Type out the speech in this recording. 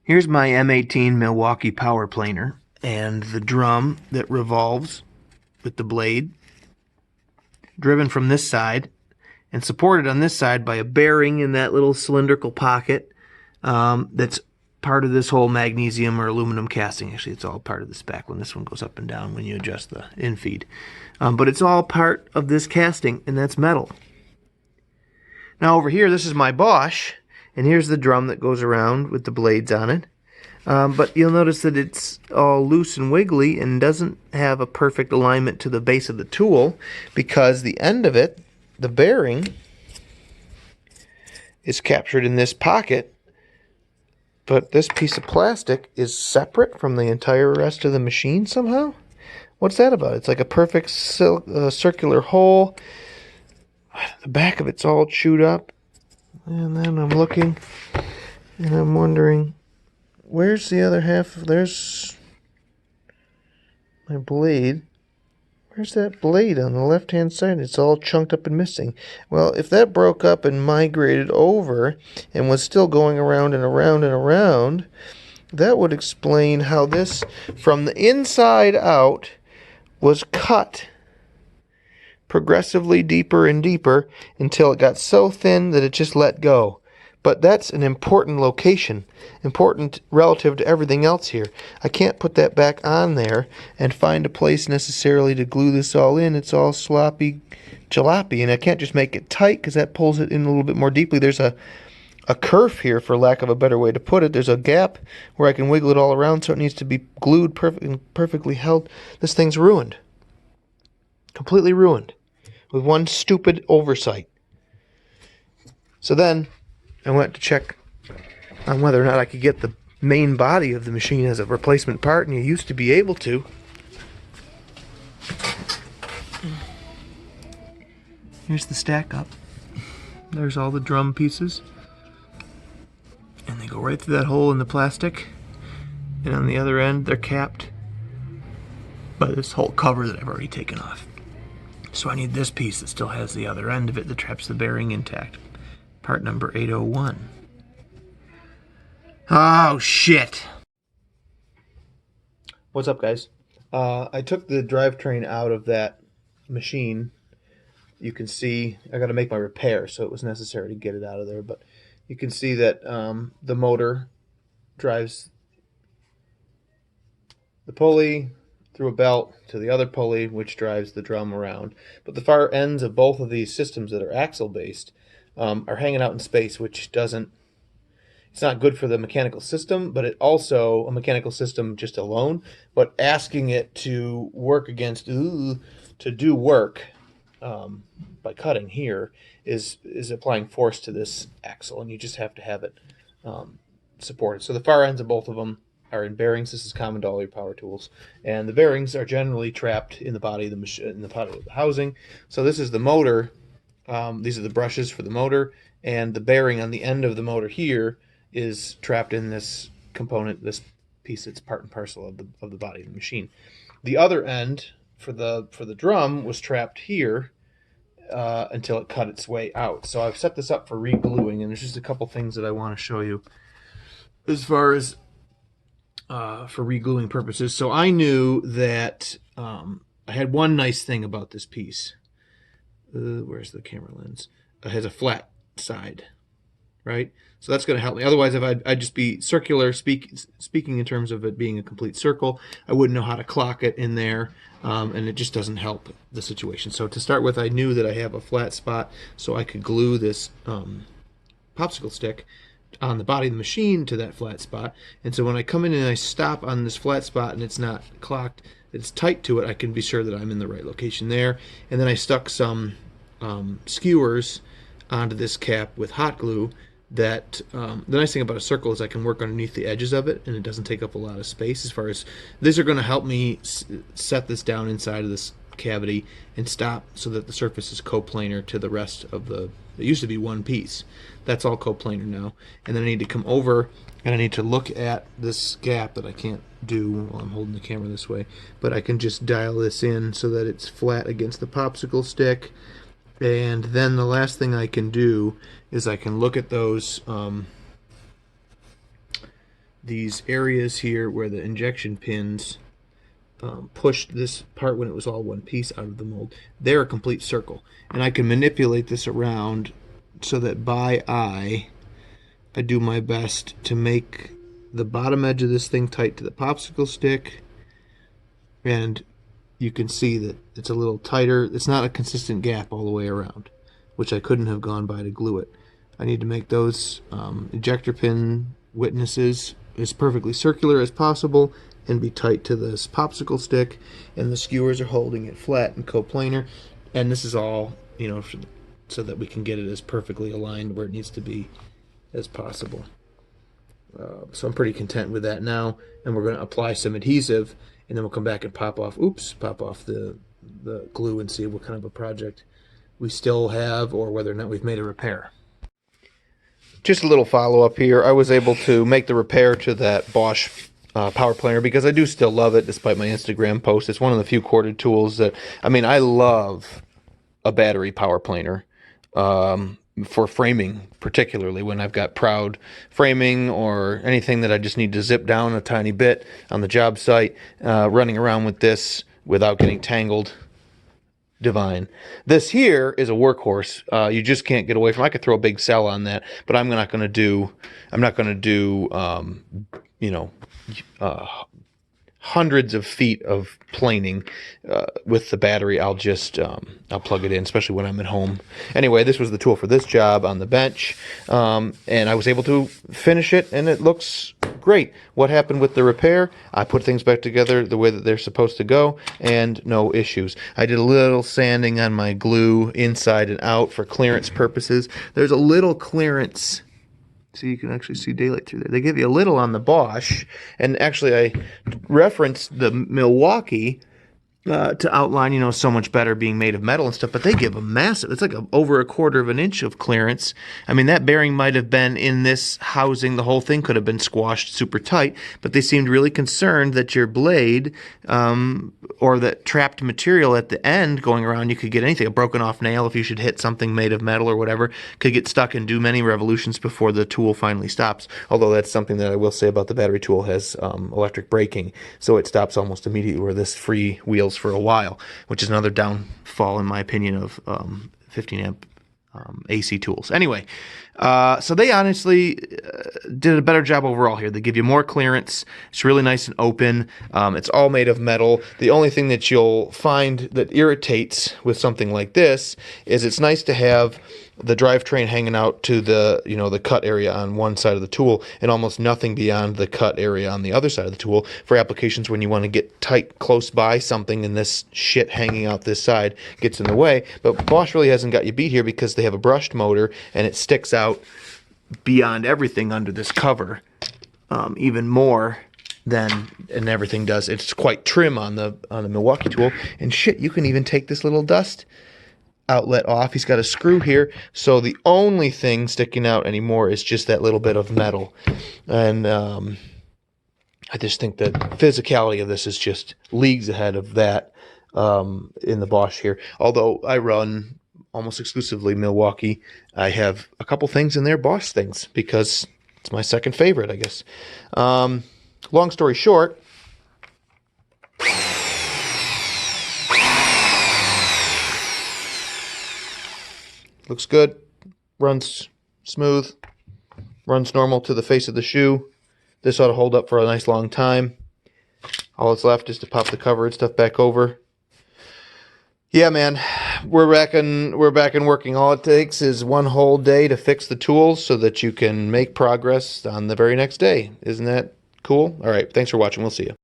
Here's my M18 Milwaukee power planer and the drum that revolves with the blade, driven from this side and supported on this side by a bearing in that little cylindrical pocket that's part of this whole magnesium or aluminum casting. Actually, it's all part of the spec when this one goes up and down when you adjust the infeed. But it's all part of this casting, and that's metal. Now over here, this is my Bosch, and here's the drum that goes around with the blades on it. But you'll notice that it's all loose and wiggly and doesn't have a perfect alignment to the base of the tool because the end of it, the bearing, is captured in this pocket, but this piece of plastic is separate from the entire rest of the machine somehow. What's that about? It's like a perfect circular hole. The back of it's all chewed up. And then I'm looking and I'm wondering, where's the other half? There's my blade. Where's that blade on the left-hand side? It's all chunked up and missing. Well, if that broke up and migrated over and was still going around and around and around, that would explain how this, from the inside out, was cut progressively deeper and deeper until it got so thin that it just let go. But that's an important location, important relative to everything else here. I can't put that back on there and find a place necessarily to glue this all in. It's all sloppy jalopy, and I can't just make it tight because that pulls it in a little bit more deeply. There's a kerf here, for lack of a better way to put it. There's a gap where I can wiggle it all around, so it needs to be glued perfectly held. This thing's ruined. Completely ruined with one stupid oversight. So then I went to check on whether or not I could get the main body of the machine as a replacement part, and you used to be able to. Here's the stack up. There's all the drum pieces. And they go right through that hole in the plastic. And on the other end, they're capped by this whole cover that I've already taken off. So I need this piece that still has the other end of it that traps the bearing intact. Part number 801. Oh, shit. What's up, guys? I took the drivetrain out of that machine. You can see I got to make my repair, so it was necessary to get it out of there. But you can see that the motor drives the pulley through a belt to the other pulley, which drives the drum around. But the far ends of both of these systems that are axle-based are hanging out in space, which doesn't, it's not good for the mechanical system, but it also, a mechanical system just alone, but asking it to work against, to do work by cutting here is applying force to this axle, and you just have to have it supported. So the far ends of both of them are in bearings. This is common to all your power tools, and the bearings are generally trapped in the body of the machine, in the body of the housing. So this is the motor. These are the brushes for the motor, and the bearing on the end of the motor here is trapped in this component, this piece that's part and parcel of the body of the machine. The other end for the drum was trapped here until it cut its way out. So I've set this up for re-gluing, and there's just a couple things that I want to show you as far as for re-gluing purposes. So I knew that I had one nice thing about this piece. Where's the camera lens? It has a flat side, right? So that's going to help me. Otherwise, if I'd just be circular, speaking in terms of it being a complete circle, I wouldn't know how to clock it in there, and it just doesn't help the situation. So to start with, I knew that I have a flat spot, so I could glue this popsicle stick on the body of the machine to that flat spot. And so when I come in and I stop on this flat spot and it's not clocked, it's tight to it, I can be sure that I'm in the right location there. And then I stuck some skewers onto this cap with hot glue that the nice thing about a circle is I can work underneath the edges of it, and it doesn't take up a lot of space. As far as these are going to help me set this down inside of this cavity and stop so that the surface is coplanar to the rest of the, it used to be one piece. That's all coplanar now. And then I need to come over and I need to look at this gap that I can't do while I'm holding the camera this way, but I can just dial this in so that it's flat against the popsicle stick. And then the last thing I can do is I can look at those these areas here where the injection pins pushed this part when it was all one piece out of the mold. They're a complete circle. And I can manipulate this around so that by eye, I do my best to make the bottom edge of this thing tight to the popsicle stick. And you can see that it's a little tighter. It's not a consistent gap all the way around, which I couldn't have gone by to glue it. I need to make those ejector pin witnesses as perfectly circular as possible and be tight to this popsicle stick, and the skewers are holding it flat and coplanar, and this is all, you know, so that we can get it as perfectly aligned where it needs to be as possible. So I'm pretty content with that now, and we're going to apply some adhesive, and then we'll come back and pop off the glue and see what kind of a project we still have or whether or not we've made a repair. Just a little follow-up here. I was able to make the repair to that Bosch power planer because I do still love it despite my Instagram post. It's one of the few corded tools that, I mean, I love a battery power planer for framing, particularly when I've got proud framing or anything that I just need to zip down a tiny bit on the job site. Running around with this without getting tangled, divine. This here is a workhorse. You just can't get away from. I could throw a big cell on that, but I'm not going to do you know, hundreds of feet of planing with the battery. I'll just I'll plug it in, especially when I'm at home. Anyway, this was the tool for this job on the bench, and I was able to finish it, and it looks great. What happened with the repair? I put things back together the way that they're supposed to go, and no issues. I did a little sanding on my glue inside and out for clearance purposes. There's a little clearance. So you can actually see daylight through there. They give you a little on the Bosch, and actually I referenced the Milwaukee to outline, you know, so much better being made of metal and stuff, but they give a massive, it's like over a quarter of an inch of clearance. I mean, that bearing might have been in this housing, the whole thing could have been squashed super tight, but they seemed really concerned that your blade or that trapped material at the end going around, you could get anything, a broken off nail if you should hit something made of metal or whatever, could get stuck and do many revolutions before the tool finally stops. Although that's something that I will say about the battery tool, has electric braking, so it stops almost immediately, where this free wheels for a while, which is another downfall in my opinion of 15 amp AC tools. Anyway, so they honestly did a better job overall here. They give you more clearance. It's really nice and open. It's all made of metal. The only thing that you'll find that irritates with something like this is it's nice to have the drivetrain hanging out to the, you know, the cut area on one side of the tool and almost nothing beyond the cut area on the other side of the tool for applications when you want to get tight close by something and this shit hanging out this side gets in the way. But Bosch really hasn't got you beat here because they have a brushed motor and it sticks out beyond everything under this cover even more than and everything does. It's quite trim on the Milwaukee tool, and shit, you can even take this little dust outlet off. He's got a screw here, so the only thing sticking out anymore is just that little bit of metal. And I just think that physicality of this is just leagues ahead of that in the Bosch here. Although I run almost exclusively Milwaukee, I have a couple things in there, Bosch things, because it's my second favorite, I guess. Long story short, looks good, runs smooth, runs normal to the face of the shoe. This ought to hold up for a nice long time. All that's left is to pop the cover and stuff back over. Yeah, man, we're back and working. All it takes is one whole day to fix the tools so that you can make progress on the very next day. Isn't that cool? All right, thanks for watching. We'll see you.